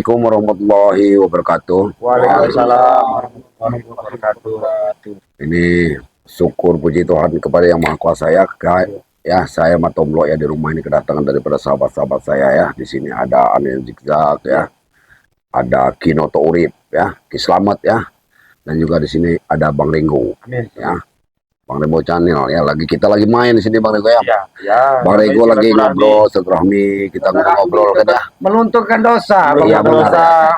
Assalamualaikum warahmatullahi wabarakatuh. Waalaikumsalam warahmatullahi wabarakatuh. Ini syukur puji Tuhan kepada Yang Maha Kuasa ya. Ya, saya Matomlo ya di rumah ini kedatangan daripada sahabat-sahabat saya ya. Di sini ada Anil Zigzag ya. Ada Kinoto Urip ya, Ki Slamet ya. Dan juga di sini ada Bang Ringo. Amin. Ya. Bang Ringo Channel ya, kita lagi main di sini Bang Ringo ya. Ya, Bang Ringo lagi ngobrol silaturahmi, kita ngobrol kan ya. Melunturkan dosa, Iya, dosa,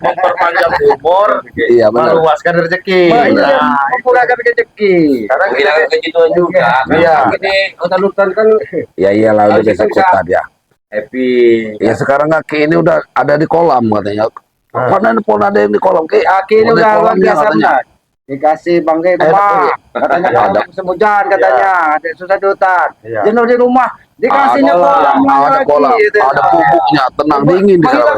memperpanjang umur, Iya, benar. meluaskan rezeki. Memurahkan rezeki. Karena kita kejutan juga. Iya. Ini hutan-hutan kan. Ya iyalah udah biasa kota dia. Happy. Ya sekarang Aki ini udah ada di kolam katanya. Mana pun ada yang di kolam Ki. Aki ini udah luar biasa benar. Dikasih bangkai rumah, katanya ada musim hujan katanya, ada susah di hutan. Jenuh di rumah, dikasihnya ada kolam, ada pupuknya, tenang dingin di sana.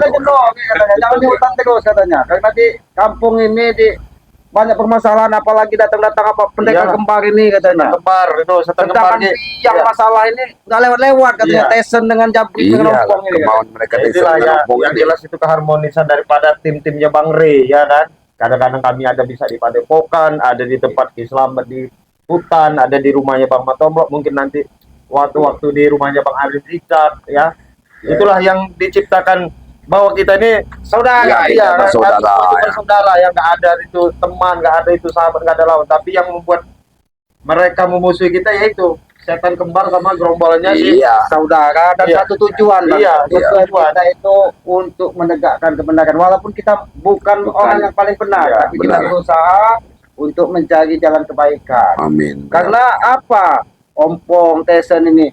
Jangan di hutan terus katanya. Karena nanti kampung ini di banyak permasalahan, apalagi datang-datang apa pendekar kembar ini katanya. Kembar itu setan kembar yang masalah ini nggak lewat-lewat katanya. Tesen dengan Jabri dengan Ompong ini. Kemauan mereka itulah yang jelas itu keharmonisan daripada tim-timnya Bang Rey ya kan. Kadang-kadang kami ada bisa di Padepokan, ada di tempat Ki Slamet di hutan, ada di rumahnya Bang Matomlo, mungkin nanti waktu-waktu di rumahnya Bang Arif Zigzag ya. Itulah yang diciptakan bahwa kita ini saudara, saudara yang nggak ada itu teman, nggak ada itu sahabat, nggak ada lawan. Tapi yang membuat mereka memusuhi kita yaitu setan kembar sama gerombolannya saudara dan satu tujuan. Tujuan kita itu untuk menegakkan kebenaran walaupun kita bukan orang yang paling benar, tapi kita berusaha untuk mencari jalan kebaikan. Amin. Karena apa? Ompong Tesen ini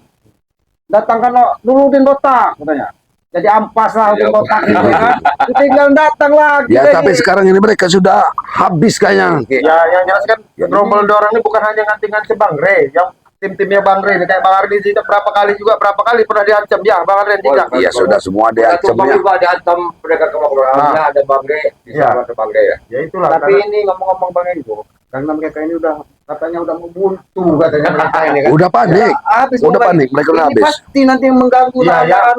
datangkan dulu di botak katanya. Jadi ampas lah di botak itu kan. Tinggal datang lagi. Ya tapi sekarang ini mereka sudah habis kayaknya. Ya yang jelas kan gerombol orang ini bukan hanya nganting-nganting Bang Rey, yang tim-timnya Bang Rey kayak Bang Ardi juga berapa kali pernah diancam ya Bang Ardi juga. Iya sudah semua diancam ya. Juga diancam pendekar kemampuan. Ada Bang Rey, bisa ada Bang Rey ya. Ya itulah. Tapi ini ngomong-ngomong Bang Ringo, karena mereka ini udah katanya udah membuntu katanya mereka ini kan. Udah panik. Udah panik mereka udah habis. Pasti nanti mengganggu keadaan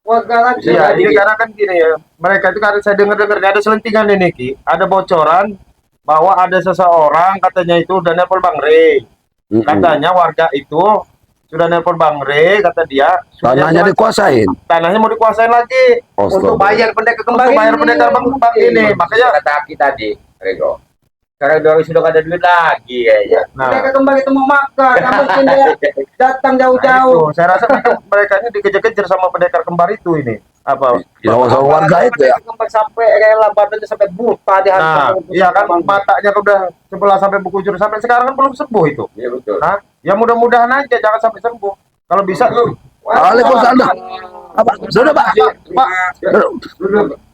warga lagi. Iya, ini karena kan gini ya. Mereka itu kan saya dengar-dengar ada selentingan ini Ki, ada bocoran bahwa ada seseorang katanya itu udah nelpon Bang Rey. Katanya warga itu sudah nelpon Bang Rey, kata dia tanahnya dikuasain. Tanahnya mau dikuasain lagi untuk bayar pendekar kembali. Bayar pendekar Bang ini. Makanya kata Aki tadi, Rego. Karena sudah gak ada duit lagi kayaknya. Pendekar kembali itu mau makan, mungkin dia datang jauh-jauh. Saya rasa mereka ini dikejar-kejar sama pendekar kembar itu ini. Apa? Ya sama warga itu ya. Sampai rela badannya sampai buta di hantam. Iya kan matanya udah sebelah sampai bukujur sampai sekarang kan belum sembuh itu. Iya betul. Nah, ya mudah-mudahan aja jangan sampai sembuh. Kalau bisa lu. Waalaikumsalam. Apa? Sudah Pak. Pak.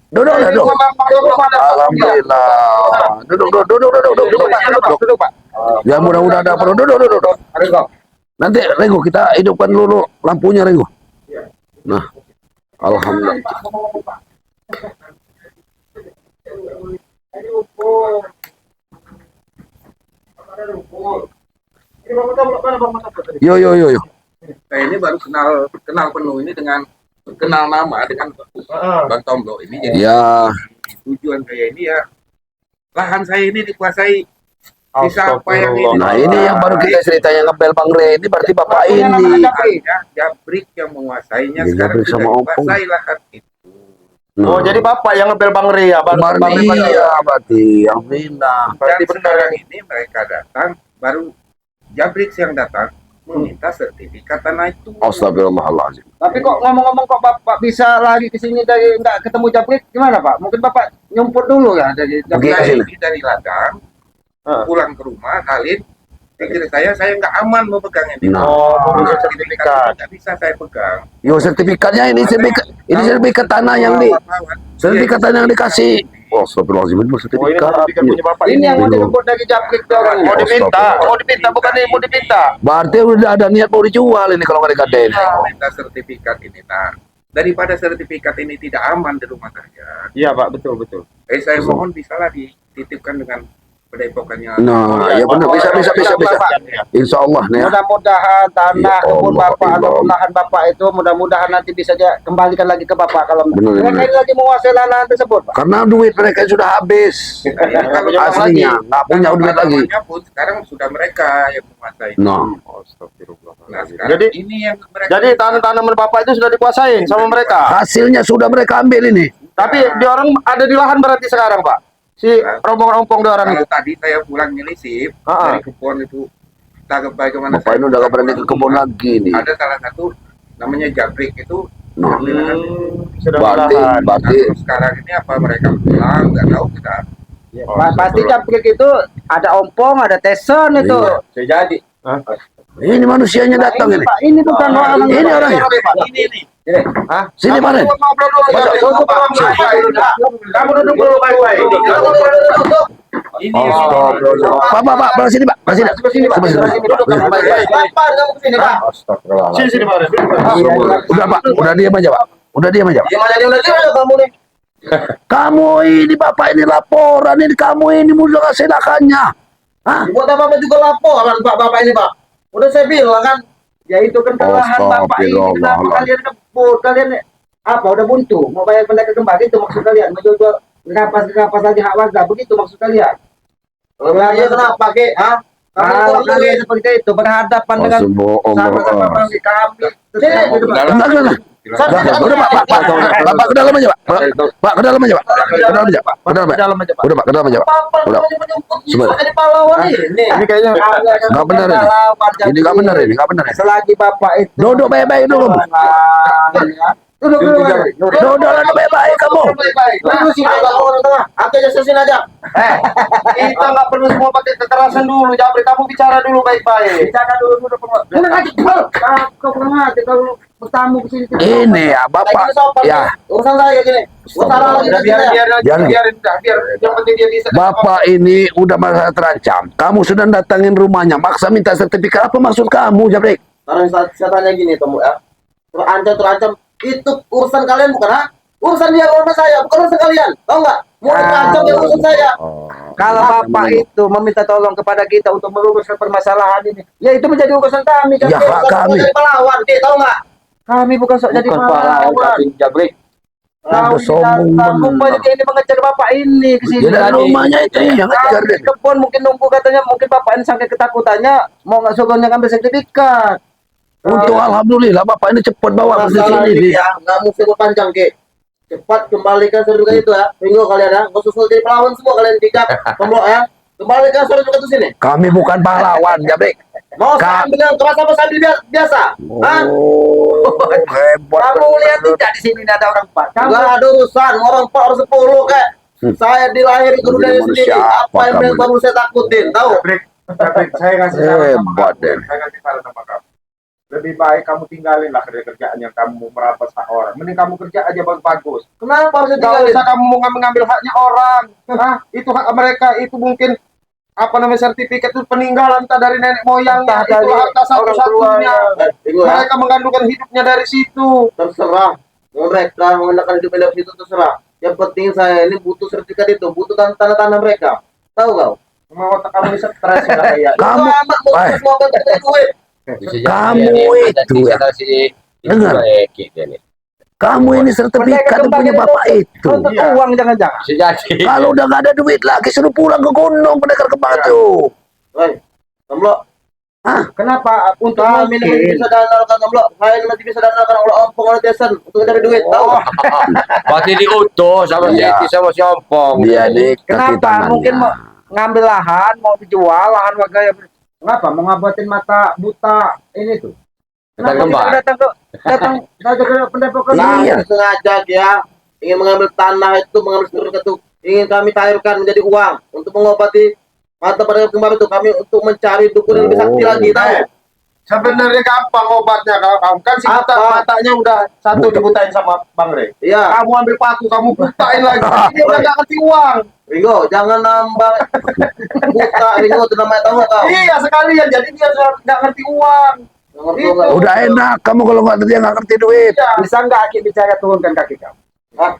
Duduk. Alhamdulillah. Duduk Pak. Ya mudah-mudahan ada perlu. Duduk. Nanti Ringo kita hidupkan dulu lampunya Ringo. Nah. Alhamdulillah. Yo. Nah, ini baru kenal penuh ini dengan kenal nama dengan Bang Tomlo ini. Jadi tujuan saya ini ya lahan saya ini dikuasai bisa apa yang ini. Nah ini yang baru kita ceritanya ngebel Bang Rey ini berarti bapak ini. Jabrik yang menguasainya Jabrik sama Ompong. Lahan itu. Oh jadi bapak yang ngebel Bang Rey ya? Bang Rey iya berarti yang pindah. Berarti sekarang ini mereka datang baru Jabrik yang datang meminta sertifikat tanah itu. Astagfirullahaladzim. Tapi kok ngomong-ngomong kok Bapak bisa lagi ke sini dari nggak ketemu Jabrik gimana Pak? Mungkin Bapak nyumput dulu ya dari Jabrik. Dari ladang pulang ke rumah kalian pikir saya nggak aman memegang ini. Sertifikat nggak bisa saya pegang. Yo sertifikatnya ini sertifikat tanah yang dikasih. Oh, astagfirullahaladzim itu sertifikat. Ini yang mau direbut dari Jabrik orang. Mau dipinta bukan ini mau dipinta. Berarti udah ada niat mau dijual ini kalau mereka ada ini. Minta sertifikat ini. Nah, daripada sertifikat ini tidak aman di rumah saja. Iya Pak, betul. Saya mohon bisalah dititipkan dengan padepokannya. Nah, ya benar, bisa. Insya Allah nih ya. Mudah-mudahan tanah Ya kebun Allah, bapak ya atau Allah. lahan bapak itu mudah-mudahan nanti bisa dia kembalikan lagi ke bapak kalau Benar, mereka benar. ini lagi menguasai lahan tersebut, Pak. Karena duit mereka sudah habis. Kalau Aslinya nggak punya duit lagi. namanya pun sekarang sudah mereka yang menguasai. Nah, Nah, sekarang Jadi- ini yang mereka Jadi tanaman bapak itu sudah dikuasain sama mereka. hasilnya sudah mereka ambil ini. Tapi di orang ada di lahan berarti sekarang, Pak. Si rombong-rombong di orang kalau itu. tadi saya pulang nyelisip Ah, dari kebun itu tak bagaimana Bapak ini udah gak berani ke kebun lagi nih. ada salah satu namanya jabrik itu. Nah, Sudah berarti, lahan. Nah, terus sekarang ini apa mereka pulang nggak tahu kita. Pasti jabrik itu ada ompong, ada tesen itu. Iya. Bisa jadi. ini manusianya datang ini. Pak, ini bukan orang Ini orangnya. Ini nih. Hah? Sini Pak Den. Ngobrol dulu. Masuk. Kamu duduk dulu baik-baik. Ini Pak, belah sini Pak, belah sini. Sebelah sini. Sini, Pak. Udah Pak, udah diam aja Pak. Udah diam aja Pak. kamu nih. Kamu ini Bapak ini laporan ini kamu ini mudah silakannya. Hah? Buat apa juga laporan Pak bapak ini Pak. Udah saya bilang kan, ya itu kan lahan bapak ini. Kenapa Astagfirullah. kalian kebut? Kalian apa? Udah buntu? Mau bayar pendek kembali itu maksud kalian? Menjual kapas lagi hak warga begitu maksud kalian? Iya kenapa kek? Hah? Kalau kalian seperti itu berhadapan dengan sama-sama Allah. kami, terus Enggak. Udah Pak, Bapak ke dalam aja Pak. Pak ke dalam aja Pak. Ke dalam aja Pak. Ke dalam aja. Dalam aja, Pak. Udah Pak, ke dalam aja Pak. Udah. Sebentar. jadi pahlawan ini. Ini kayaknya Nggak benar ini. Ini nggak benar ini, nggak benar ini. Selagi bapak itu Duduk baik-baik dulu. Duduk Duduk baik-baik kamu. Duduk sini aja orang tengah. Aku aja sini aja. kita nggak perlu semua pakai kekerasan dulu, Jabri. Kamu bicara dulu baik-baik. Bicara dulu. Pulang aja. Kau pulang aja kalau bertamu ke sini. Ini ya Bapak. Ya, Urusan saya kayak gini. Urusan lagi Udah biar yang penting dia bisa. Bapak ini udah merasa terancam. Kamu sudah datangin rumahnya, maksa minta sertifikat. Apa maksud kamu, Jabrik? Sekarang saya tanya gini kamu ya. Terancam itu urusan kalian bukan ha? Urusan dia rumah saya, bukan urusan kalian. Tahu nggak? Mau terancam ya urusan saya. Kalau bapak itu meminta tolong kepada kita untuk meluruskan permasalahan ini, ya itu menjadi urusan kami. Ya, hak kami. Jadi pahlawan, tahu nggak? Kami bukan sok jadi pahlawan. Jabrik. Udah sombong Kamu banyak ini mengejar bapak ini ke sini. Jadi rumahnya itu yang ngejar Di deh. kebun mungkin nunggu katanya, mungkin bapak ini saking ketakutannya mau nggak suruhnya ngambil sertifikat. Untuk alhamdulillah Bapak ini cepat bawa ke Masalah sini. ini ya, nggak mesti berpanjang ke. Cepat kembalikan sertifikat itu ya. Minggu kalian ya, nggak susul jadi pahlawan semua kalian bijak, pemblok ya. Kembalikan sertifikat itu sini. Kami bukan pahlawan, Jabrik. Mau saya ambil yang keras apa saya ambil biasa? Hah? Hebat. Kamu lihat tidak di sini ada orang empat. Nggak ada urusan orang 4 orang 10 kayak. Saya dilahirkan ke dunia Jadi sendiri. manusia Apa yang kamu baru saya takutin? Tahu? Jabrik, saya kasih saran sama Hebat, kamu. Den. Saya kasih saran sama kamu. Lebih baik kamu tinggalin lah kerjaan yang kamu merampas hak orang. Mending kamu kerja aja bagus. Kenapa harus Gak tinggalin? usah kamu mau ngambil haknya orang. Hah? Itu hak mereka. Itu mungkin apa namanya sertifikat itu peninggalan entah dari nenek moyangnya. Entah Itu dari harta satu-satunya. Tunggu ya. Mereka menggantungkan hidupnya dari situ. Terserah. Mereka menggunakan hidup dari situ terserah. Yang penting saya ini butuh sertifikat itu, butuh tanda-tanda mereka. Tahu kau? Mau otak kamu ini stres ya kayak. Kamu, Amat semua banyak duit. kamu itu ya. Dengar. Kamu ini sertifikat punya Bapak itu. Untuk Iya. uang jangan-jangan. Kalau udah gak ada duit lagi, suruh pulang ke gunung pendekar ke batu. Hei, Kamlo. Hah? Kenapa untuk Mungkin. kami nanti bisa dandalkan Kamlo? Saya nanti bisa dandalkan oleh ompong oleh desen untuk cari duit, tahu? Pasti diutus sama si Iya. Eki sama si Ompong. Dia di kaki Kenapa? tangannya. Mungkin mau ngambil lahan, mau dijual lahan warga yang kenapa? Mau ngabatin mata buta ini tuh. Kita Kenapa kembali. kita datang ke pendepokan? Iya. Sengaja ya ingin mengambil tanah itu, mengambil sertifikat itu, ingin kami cairkan menjadi uang untuk mengobati mata pada kembar itu, kami untuk mencari dukun yang lebih sakti lagi, tahu? Sebenarnya gampang obatnya kalau kamu kan si buta Apa? matanya udah satu dibutain sama Bang Rey. Iya. Kamu ambil paku, kamu butain lagi. Dia udah gak ngerti uang. Ringo, jangan nambah buta Ringo itu namanya, tahu nggak kau? Iya sekalian, jadi dia sudah nggak ngerti uang. Ngerti Itu. nggak? Udah enak, kamu kalau nggak dia nggak ngerti duit. Iya. Bisa nggak Aki bicara turunkan kaki kau? Hah?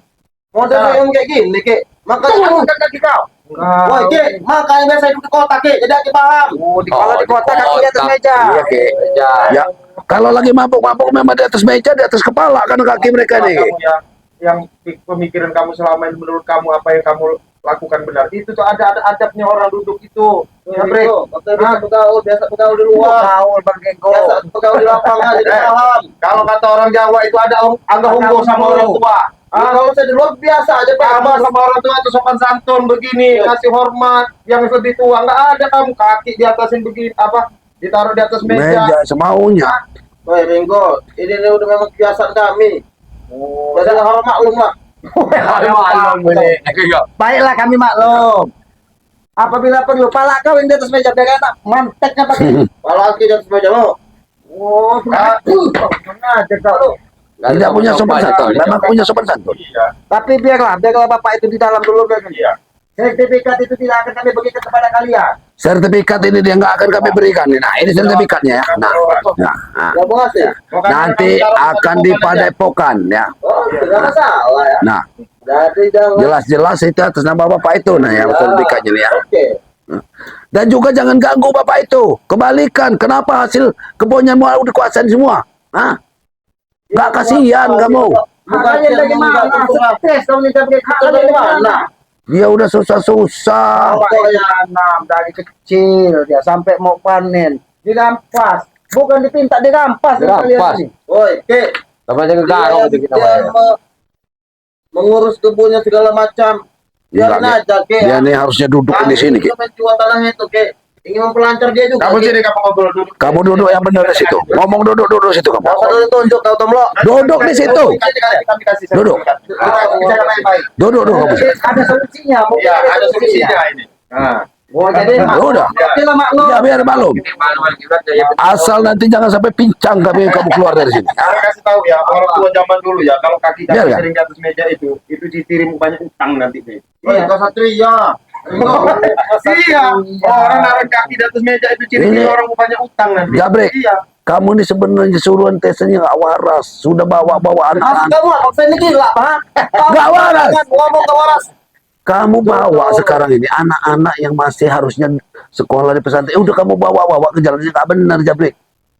Model Nah. yang kayak gini, kayak makanya Turunkan turunkan kaki kau. Woi, Ki, makanya biasa hidup di kota, Ki. Jadi Ki paham. Kalau di kota kaki di atas meja. Iya, Ki. Meja. Ya, kalau lagi mabuk-mabuk memang di atas meja, di atas kepala kan kaki mereka nih. Kamu yang pemikiran kamu selama ini menurut kamu apa yang kamu lakukan benar itu tuh ada adabnya orang duduk itu ya Bre. Biasa bergaul di luar. Gaul bergego. Biasa bergaul di lapangan jadi paham. Kalau kata orang Jawa itu ada angga ungguh sama orang tua. Kalau saya di luar biasa aja Pak. Abah sama orang tua itu sopan santun begini, kasih hormat yang lebih tua. Nggak ada kamu kaki di atasin begini apa ditaruh di atas meja. Meja semaunya. Woi, Ringo, ini udah memang kebiasaan kami. Jadi orang maklum lah. Baiklah kami maklum. Apabila perlu pala kau yang di atas meja biar enak manteknya pakai. Kalau aku di atas meja lo. Oh, mana kau. Tidak punya sopan santun, memang punya sopan santun. Iya. Tapi biarlah bapak itu di dalam dulu biar. Iya. Sertifikat itu tidak akan kami berikan kepada kalian. Sertifikat ini dia nggak akan kami berikan. Nah, ini sertifikatnya ya. Nah. Ya mau ngasih. Nanti akan dipadepokan ya. Oh, tidak masalah ya. Nah, Jadi jangan. jelas-jelas itu atas nama bapak itu. Nah, yang sertifikatnya nih ya. Oke. Dan juga jangan ganggu bapak itu. Kebalikan, kenapa hasil kebunnya mau dikuasain semua? Hah? Nggak kasihan kamu. Makanya bagaimana? Stres kamu minta beri Mana? Dia udah susah-susah. Awalnya tanam dari kecil dia sampai mau panen dirampas, bukan dipinta dirampas. Dirampas. Woi, Ki. Namanya Dia, ngegarong gitu kita. dia mengurus kebunnya segala macam. Biarin Enggak, aja, Ki. Dia nih harusnya duduk di sini, Ki. Ingin menjual tanahnya itu, Ki. Ingin mempelancar dia juga. Kamu Ki. sini kamu ngobrol dulu. Kamu duduk yang benar di situ. Ngomong duduk situ kamu. Nggak usah tunjuk kau Tomlo. Duduk di situ. Kami kasih Duduk. sertifikat. Kita baik-baik. Duduk kamu. Ada solusinya. Iya, Ada solusinya ini. Nah. Oh, jadi Udah. oke lah maklum. Ya biar maklum. Asal nanti jangan sampai pincang kamu keluar dari sini. Saya kasih tahu ya, orang tua zaman dulu ya, kalau kaki Biar kaki ya? sering di atas meja itu ciri banyak utang nanti nih. Woi, kau Satria. Iya, orang naruh kaki di atas meja itu ciri Ini- orang banyak utang nanti. Jabrek. Iya. Kamu ini sebenarnya suruhan tesnya nggak waras. Sudah bawa-bawa Asal anak. kamu apa? Saya ini gila, Pak. Nggak waras. Ngomong nggak waras. Kamu bawa sekarang ini anak-anak yang masih harusnya sekolah di pesantren. Udah kamu bawa-bawa ke jalannya nggak benar, Jabrek.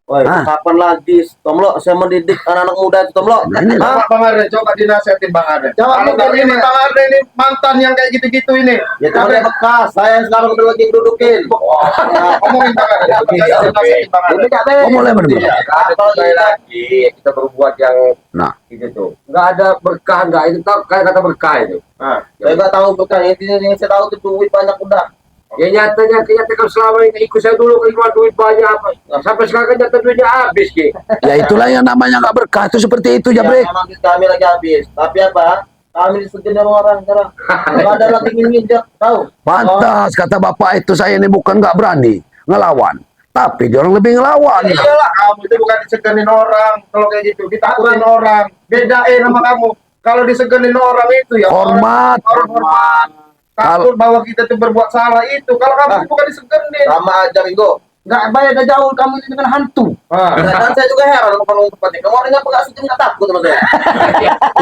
Woi, Ah. kapan lagi, Tomlo? Saya mendidik anak-anak muda itu, Tomlo. Nah, ini Bang Arde, coba dinasihatin Bang Arde. Jangan Kalau mikir ini gimana. Bang Arde ini mantan yang kayak gitu-gitu ini. Ya kan ada bekas. Saya sekarang udah lagi dudukin. Nah, ngomongin Bang Arde. Dinasihatin Bang Arde. Oh, mulai benar. Iya. Ada sekali lagi kita berbuat yang Nah, gitu tuh. Nggak ada berkah, nggak itu kayak kata berkah itu. Nah, Saya nggak tahu bukan intinya yang saya tahu tuh duit banyak udah. Ya nyatanya kalau selama ini ikut saya dulu keluar duit banyak apa. Sampai sekarang kan nyata duitnya habis Ki. ya itulah yang namanya nggak berkah. Itu seperti itu, Jabrek. Ya, memang duit kami lagi habis. Tapi apa? Kami disegel sama orang sekarang. Nggak ada lagi nginjak, tahu? Pantas kata bapak itu saya ini bukan nggak berani ngelawan, tapi dia orang lebih ngelawan. iyalah kamu itu bukan disegenin orang kalau kayak gitu, ditakutin orang. Bedain sama kamu. Kalau disegenin orang itu ya Hormat. orang hormat. Takut bahwa kita tuh berbuat salah itu. Kalau kamu bukan disegenin, Sama aja, Ringo. nggak bayar dah jauh kamu ini dengan hantu. Dan saya juga heran kalau tempatnya. Kamu orangnya apa nggak suka nggak takut sama saya?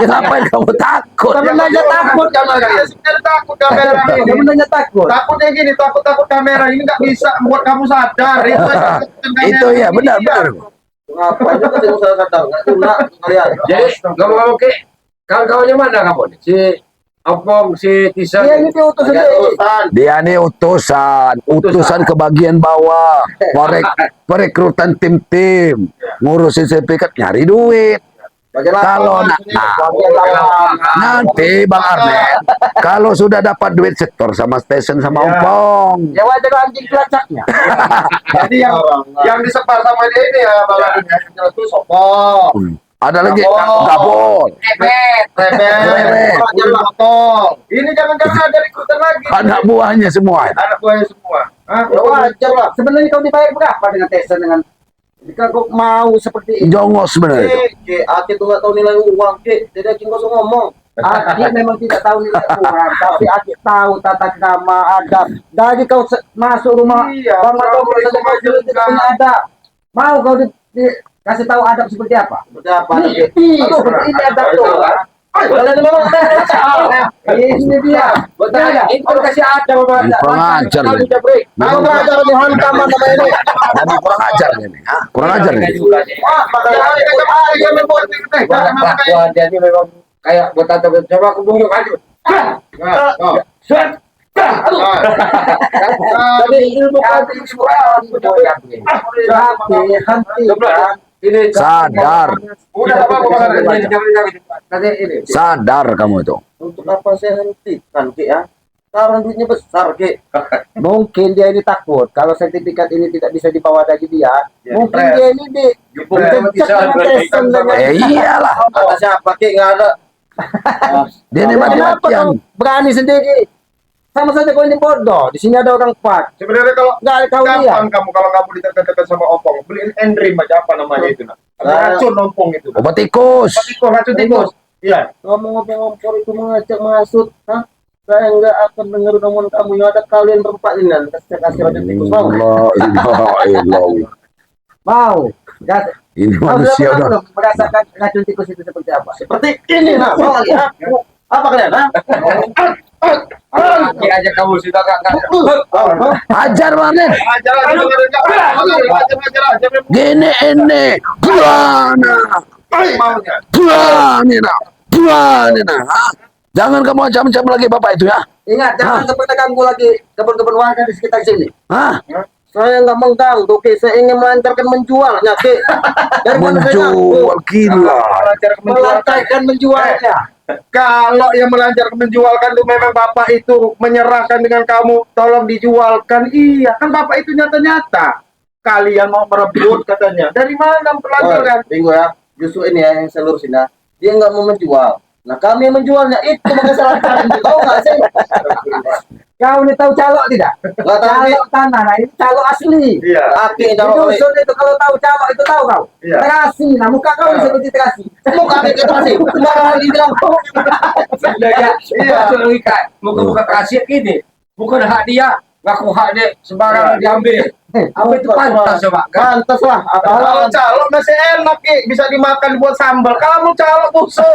Ya ngapain kamu takut? Kamu nanya takut kamera. Ya sudah takut kamera ini. Kamu nanya takut. Takutnya gini, takut kamera ini nggak bisa membuat kamu sadar. Itu Itu ya benar. Ngapain juga sih saya sadar? Nggak guna kalian. Jadi ngomong-ngomong Ki, kawan-kawannya mana kamu nih? Si Opong, si Tisa. Iya ini tuh Ada urusan. Dia nih utusan ke bagian bawah, perekrutan tim-tim, ngurusin sertifikat, nyari duit. Kalau nanti Bang Arnet, kalau sudah dapat duit setor sama stesen sama Ya. Opong. ya wajar anjing pelacaknya. Jadi yang disebar sama dia ini ya balannya itu sopong. Ada lagi Gabon. Gabon. Rebel. Ini jangan-jangan ada rekrutan lagi. Anak buahnya semua. Anak buahnya semua. Hah? Ya wajar lah. Sebenarnya kau dibayar berapa dengan Tesen dengan jika kau mau seperti ini? Jongos sebenarnya. Aki tuh nggak tahu nilai uang, Ki. Jadi Aki nggak usah ngomong. Aki memang tidak tahu nilai uang, tapi Aki tahu tata krama adab. Dari kau masuk rumah Bang Matomo saja kau tidak punya adab. Mau kau kasih tahu adab seperti apa? Seperti apa? Seperti ini adab tuh. Kalian memang ini dia. Betul ya? Itu kasih ada Bapak. Kurang ajar Kamu nih. jabrik. Aku belajar di hantam nama ini. Memang kurang ajar ini. Ha? Kurang ajar ini. Wah, Wah, dia ini memang kayak bertata. Coba aku tunjuk aja. Tapi ilmu kaki semua ini Sadar. udah ini. Sadar kamu itu. untuk apa saya hentikan Ki ya? Karena duitnya besar Ki. Mungkin dia ini takut kalau sertifikat ini tidak bisa dibawa dari dia. Mungkin dia ini Iyalah. Kata siapa Ki nggak ada. Dia ini Kenapa mati-matian. kau berani sendiri? Sama saja kau ini bodoh. Di sini ada orang empat. Sebenarnya kalau Nggak kau lihat. gampang kamu kalau kamu ditekan-tekan sama opong, beliin Endrim aja apa namanya itu nak. Ada racun opong itu. Obat tikus. Tikus, racun tikus. Iya. Ngomong-ngomong ompor itu mengajak masuk. Hah? Saya nggak akan dengar omongan kamu. Yang ada kalian berempat ini. Saya kasih racun tikus. Mau? Allah, ilah. Mau? Gas. Ini Kau sudah manusia pernah udah. belum merasakan racun tikus itu seperti apa? Seperti ini nah. Mau lagi? Hah? Apa kalian? Hah? Kaki aja kamu sudah kak. Ajar mana? Ajar aja. Gini ini. Buana. Maunya. Buana. Ha? Jangan kamu macam-macam lagi bapak itu ya. Ingat, jangan seperti kamu lagi kebun-kebun warga di sekitar sini. Hah? Saya nggak mengganggu, Ki. Saya ingin melancarkan menjualnya, Ki. Dari mana saya Menjual gila. melancarkan menjualnya. Kalau yang melancarkan menjualkan itu memang bapak itu menyerahkan dengan kamu, tolong dijualkan. Iya, kan bapak itu nyata-nyata. Kalian mau merebut katanya. Dari mana melancarkan? Bingung ya. Justru ini ya yang saya lurusin ya. Dia nggak mau menjual. Nah kami yang menjualnya itu masalah kalian. Tahu nggak sih? Kau ini tahu calok tidak? Nggak tahu. Calok tanah. Nah ini calok asli. Iya. Tapi calok itu kalau tahu calok itu tahu kau. Iya. Terasi. Nah muka kau ini seperti terasi. Muka kau terasi. Sembarangan dibilang kau. Iya. Logika. Bukan kasih ini. Bukan hak dia. Ngaku hak dia sembarangan diambil. Apa itu pantas coba? Pantas lah. Kalau calok masih enak, Ki. Bisa dimakan buat sambal. Kamu calok busuk.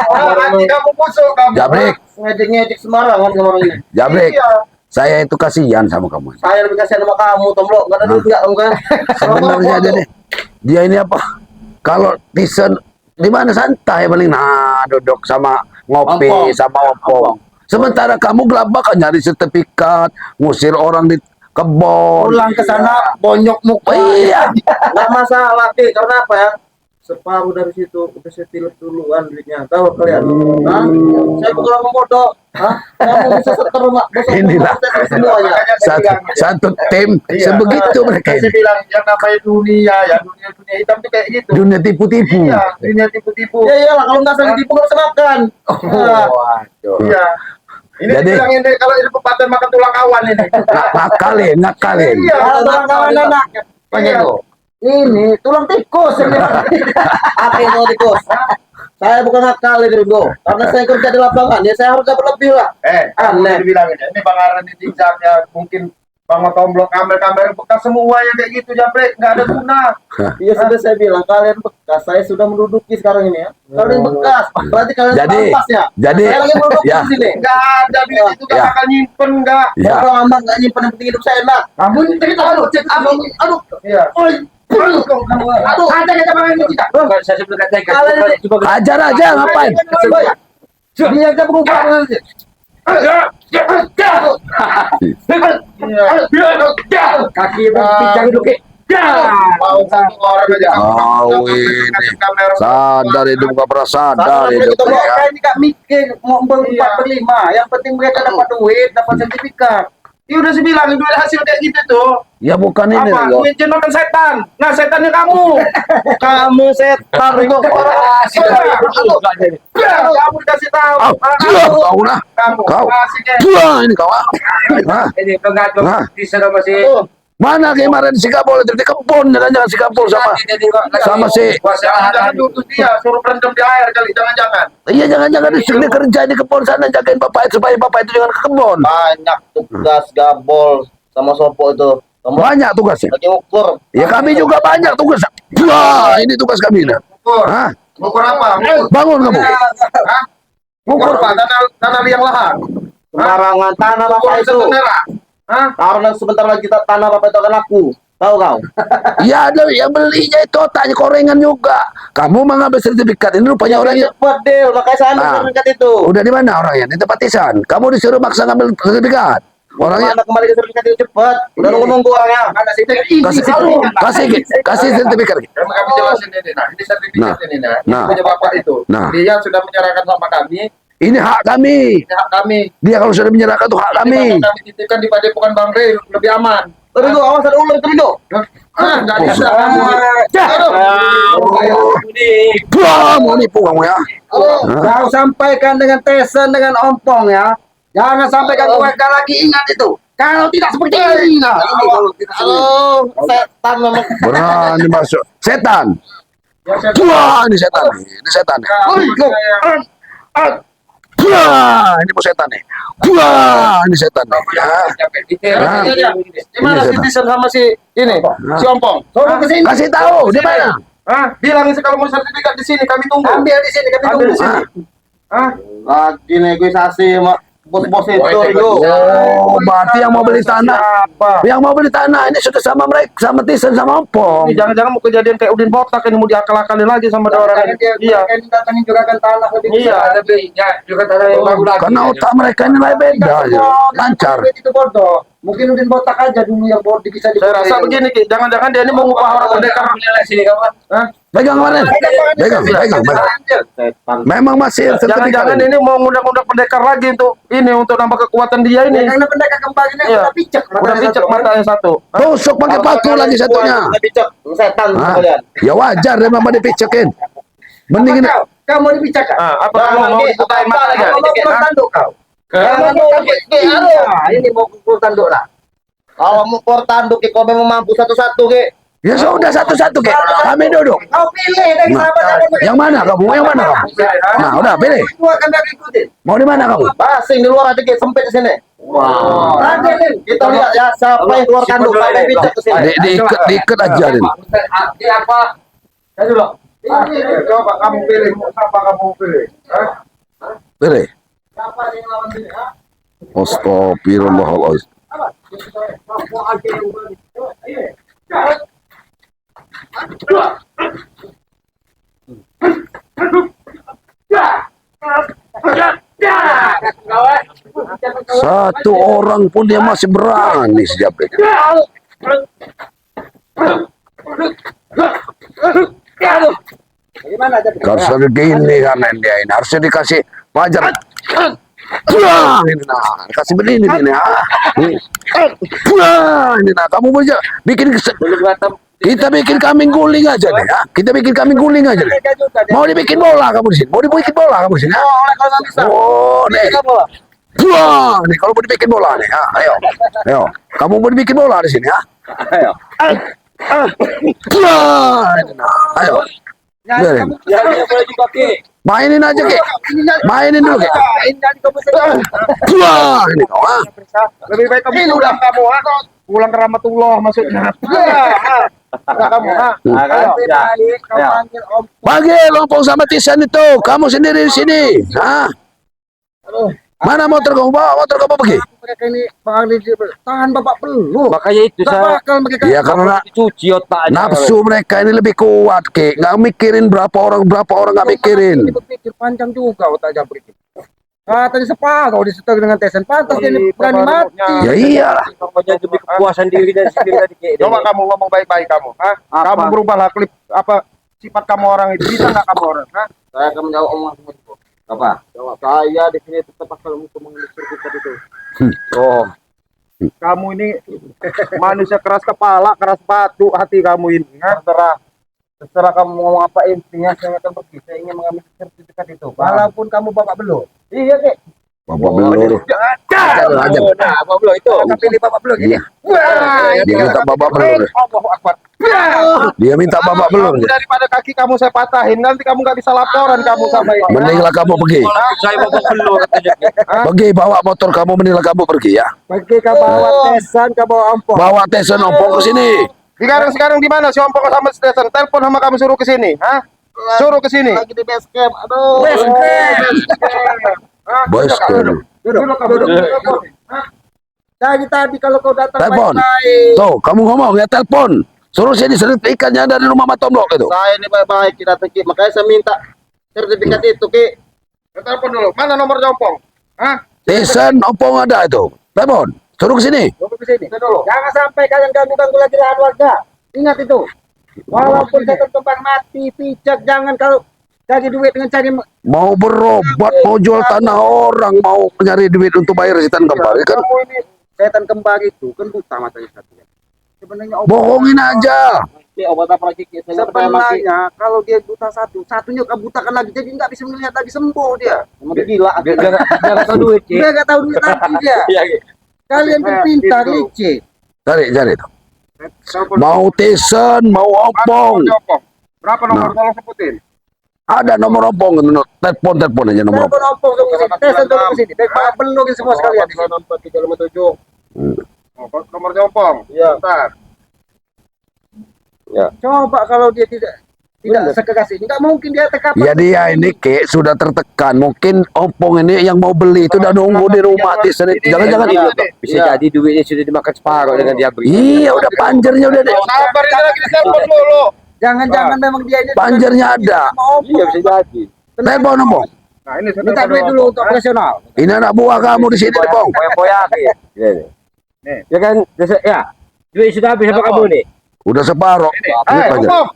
Nanti kamu busuk kamu. Jabrik. Ngejek-ngejek sembarangan sama orang ini. Jabrik. Iya. Saya itu kasihan sama kamu. Saya lebih kasihan sama kamu, Tomlo. Nggak ada duit nggak kamu kan? Sebenarnya dia ini apa? Kalau tisen di mana santai paling nah duduk sama ngopi Ompong. sama opong. Sementara kamu gelabakan nyari sertifikat, ngusir orang di kebon. Pulang ke sana bonyok muka. Iya. Nggak masalah, Ki. Karena apa ya? Separuh dari situ udah saya tilut duluan duitnya. Tahu kalian? Hah? Saya bukan orang bodoh. Hah? Kamu bisa seter Inilah. semuanya. Satu tim Iya. sebegitu mereka Saya ini. bilang yang namanya dunia ya, dunia hitam tuh kayak gitu. Dunia tipu-tipu. Iya, dunia tipu-tipu. Ya iyalah kalau nggak salah tipu nggak bisa makan. Iya. Ini Jadi- dibilang ini kalau ini pepatah makan tulang awan ini. Ngakalin. Iya. Kawan anak. Iya. Ini tulang tikus. Apa yang mau tikus? Saya bukan nakal ini bro. Karena saya kerja di lapangan, ya saya harus dapat lebih lah. Aneh dibilang ini Bang Aran ini zigzagnya mungkin Bang Tomblok kamera bekas semua yang kayak gitu Jabrik, nggak ada guna. Iya sudah saya bilang kalian bekas, saya sudah menduduki sekarang ini ya. Kalian bekas, berarti kalian Jadi- pantas ya. jadi- Saya lagi menduduki ya. di sini. Nggak ada duit itu nggak Ya. bakal nyimpen nggak. Ya. Kalau amat nggak nyimpen yang penting hidup saya enak. Kamu ini cerita aduh, aduh, Iya. oi, aduh, Ada kata bang ini tidak. Saya sebelum katakan. Kalian ini- Hajar aja ngapain? Dia aja berubah nanti. Kaki pincang dulu ke. Mau satu orang aja. Oh, ini. Kamera. Sadar hidup gak pernah sadar Sadar hidup kita ya. mereka ini gak mikir mau berempat Iya. berlima. Yang penting mereka dapat duit, dapat sertifikat. Ya udah sih bilang duit hasil kayak gitu tuh. Ya bukan ini Apa? loh. Duit jenongan setan. Nah setannya kamu. Kamu setan itu. Kamu dikasih tahu. Ah, kau lah. Kamu. Kau. Kasih kayak. Dua ini kau. Hah? Ini pengatur Hah? di sana masih. Mana kemarin si Kapol itu di kebun jangan si Kapol sama si Jangan diutus dia, suruh berendam di air kali, jangan-jangan. iya jangan-jangan dia kerja di kebun sana jagain bapak itu supaya bapak itu jangan ke kebun. Banyak tugas gabol sama sopo itu. Kamu Banyak tugasnya. lagi ukur. Ya kami juga banyak tugas. Wah ini tugas kami nah. Ukur. Hah? Ngukur apa? Bangun kamu. Hah? Ngukur apa? Tanah liang lahan. Sembarangan tanah bapak Ngukur itu. sebenarnya. Hah? Karena sebentar lagi tanah bapak itu akan laku. Tahu kau? Ya ada yang belinya itu otaknya korengan juga. Kamu mengambil sertifikat ini rupanya orangnya. Cepet deh, makanya saya ambil Ah. sertifikat itu. Udah di mana orangnya? Di tempat Tisan. Kamu disuruh maksa ngambil sertifikat. Orangnya Mana kembali ke sertifikat itu cepet. Udah nunggu orangnya. Mana sih? kasih sertifikat. Kami jelasin ini. Nah, ini sertifikat ini. Nah. Punya bapak itu. Nah. Dia sudah menyerahkan sama kami. Ini hak kami. Ini hak kami. Dia kalau sudah menyerahkan itu hak kami. Ini kami titipkan di Padepokan Bang Rey lebih aman. Terigu, awas ada ular terigu. Nggak bisa. Wah, mau nipu kamu ya. Kau sampaikan dengan Tesen dengan Ompong ya. Jangan sampaikan ke mereka lagi, ingat itu. Kalau tidak seperti ini, nah. Halo, setan memang. Berani masuk. Setan. Wah, ini setan nih. Ini setan nih. Wah, ini mau setan nih. Wah, ini setan nih. Ya. Gimana si Tison sama si ini? Si Ompong. Suruh ke sini. Kasih tahu di mana? Hah? Bilangin sih kalau mau sertifikat di sini kami tunggu. Ambil di sini, kami Ambil tunggu. di sini. Hah? Lagi negosiasi sama bos-bos itu. Oh, berarti yang mau beli tanah. Apa? Yang mau beli tanah ini sudah sama mereka, sama Tisan, sama Ompong. Ini jangan-jangan mau kejadian kayak Udin Botak ini mau diakal-akalin lagi sama dua orang ini. Iya. Mereka ini datangin juga kan tanah lebih Iya, besar. tapi ya juga tanah yang baru lagi. Karena otak mereka ini lain beda aja. Lancar. Itu bodoh. Mungkin Udin botak aja dulu yang bodoh bisa Saya rasa begini, Ki. Jangan-jangan dia ini mau ngubah orang pendekar. sini kawan. Hah? Pegang kemarin. Pegang. Setan. Memang masih sertifikat. Jangan-jangan ini mau ngundang-undang pendekar lagi untuk ini untuk nambah kekuatan dia ini. Karena pendekar kembali ini Iya. udah picek. Udah picek mata yang satu. Hah? Tusuk pakai paku lagi satunya. Kita picek, setan Hah? kalian. Ya wajar dia memang dipicekin. Mending ini. Kau mau dipicak kan? Ah, apa kamu mau dibukain mata aja? Mau pukul tanduk kau. Jangan mau Ini mau pukul tanduk lah. Kalau mau keluar tanduk, kau memang mampu satu-satu, ke. Ya sudah satu-satu ke. Kami duduk. Kau pilih dari Nah, sahabat yang mana kamu? Yang mana kamu? Nah, udah pilih. Gua akan dari ikutin. Mau di mana kamu? Basing di luar aja, ke sempit di sini. Wow. Nanti nih. Kita lihat ya siapa yang keluar tanduk sampai picek ke sini. Diikat aja ini. Dia apa? Saya dulu. Coba kamu pilih, siapa kamu pilih? Hah? Pilih. Siapa yang lawan sini? Ha? Astagfirullahaladzim. Satu orang pun dia masih berani sejak Gimana jadi? Kalau begini karena dia ini harusnya dikasih pelajaran. Wah, ini nah, kasih begini ini. Wah, ini nah, kamu bisa bikin kita bikin kambing guling aja nih, ya. Kita bikin kambing guling aja nih. Mau dibikin bola kamu di sini? Mau dibikin bola kamu di sini? Oh, nih. Wah, nih kalau mau dibikin bola nih, ya. Ayo. Kamu mau dibikin bola di sini, ya? Ayo. Wah, ini nah. Ayo. Biarin. Mainin aja, Ki. Mainin dulu, Ki. Wah, ini kau, ah. Lebih baik kamu pulang kamu, ha? Pulang ke Rahmatullah maksudnya. Kamu, ha? Panggil Lompong sama Tisan itu. Kamu sendiri di sini. Hah? Mana motor kamu? Bawa motor kamu pergi. Mereka ini tahan bapak peluk. Makanya itu saya Ya karena cuci otaknya. nafsu mereka ini lebih kuat, Ki. Nggak mikirin berapa orang nggak mikirin. Ini berpikir panjang juga otak jabrik itu. Ah, tadi sepakat disetel dengan Tesen. Pantas dia ini berani mati. Ya iyalah. Pokoknya demi kepuasan diri dan sendiri tadi. Coba kamu ngomong baik-baik kamu, ha? Kamu berubahlah klip apa sifat kamu orang itu bisa nggak kamu orang, ha? Saya akan menjawab omongan semua itu. Apa? Jawab saya di sini tetap akan untuk mengelisir kita itu. Oh. Kamu ini manusia keras kepala, keras batu hati kamu ini, ha? Terserah kamu ngomong apa, intinya saya akan pergi. Saya ingin mengambil sertifikat itu. Walaupun kamu bapak belum. Iya, Kek. Bapak belur. Aja. Nah, apa belum itu? Kita pilih bapak belum. Iya. Dia minta bapak belur. Allahu Akbar. Dia minta bapak belur. Kamu daripada kaki kamu saya patahin, nanti kamu nggak bisa laporan kamu sama ini. Mendinglah kamu pergi. Saya bapak belur katanya. Pergi bawa motor kamu, mendinglah kamu pergi ya. Pergi ke bawa Tesan, ke bawa Ompong. Bawa Tesan Ompong ke sini. Sekarang di mana si Ompong sama Stesen? Telepon sama kamu suruh ke sini, ha? Suruh ke sini. Lagi di base camp. Aduh. Base camp. Bos Duduk. Jadi tadi kalau kau datang Telepon. baik-baik. Tuh, kamu ngomong ya telepon. Suruh sini sertifikatnya dari rumah Matomlok itu. Saya ini baik-baik kita Ki. Makanya saya minta sertifikat itu Ki. Telepon dulu. Mana nomor Opong? Hah? Tesen opong ada itu. Telepon. Suruh ke sini. Bawa ke sini. Dulu. Jangan sampai kalian ganggu-ganggu lagi lahan warga. Ingat itu. Walaupun saya tempat mati, pijak, jangan kalau cari duit dengan cari Mau berobat, mau jual tanah orang, mau nyari duit untuk bayar setan kembar. Kan kamu ini setan kembar itu kan buta matanya satu ya. Sebenarnya bohongin aja. obat apa lagi Ki? Sebenarnya kalau dia buta satu, satunya kabutakan lagi jadi nggak bisa melihat lagi sembuh dia. Emang gila. Dia nggak tahu duit, Ci. Dia nggak tahu duit lagi dia. Kalian kan pintar licik. Cari itu. Mau Tesen, mau opong. Berapa nomor tolong sebutin? Ada nomor opong. Telepon aja nomor opong. Telepon ompong dulu ke sini. Tes dulu ke sini. Baik penuh semua sekalian. 4 3 5 7. Nomor Opong. Iya. Bentar. Coba kalau dia tidak sekeras ini, nggak mungkin dia tekan. Ya dia ini Kek sudah tertekan. Mungkin opong ini yang mau beli itu udah nunggu di rumah Tesen itu. Jangan-jangan. Bisa jadi duitnya sudah dimakan separuh dengan dia beri. Iya udah panjernya udah deh. Sabar ini lagi ditelepon dulu. Jangan-jangan memang dia ini Panjernya ada. Iya bisa jadi. Telepon opong. Nah, ini minta duit dulu untuk operasional. Ini anak buah kamu di sini opong. Poyak-poyak ya. Ya kan, ya. Duit sudah habis apa kamu nih? Udah separuh. Ini. Ini panjer. Opong.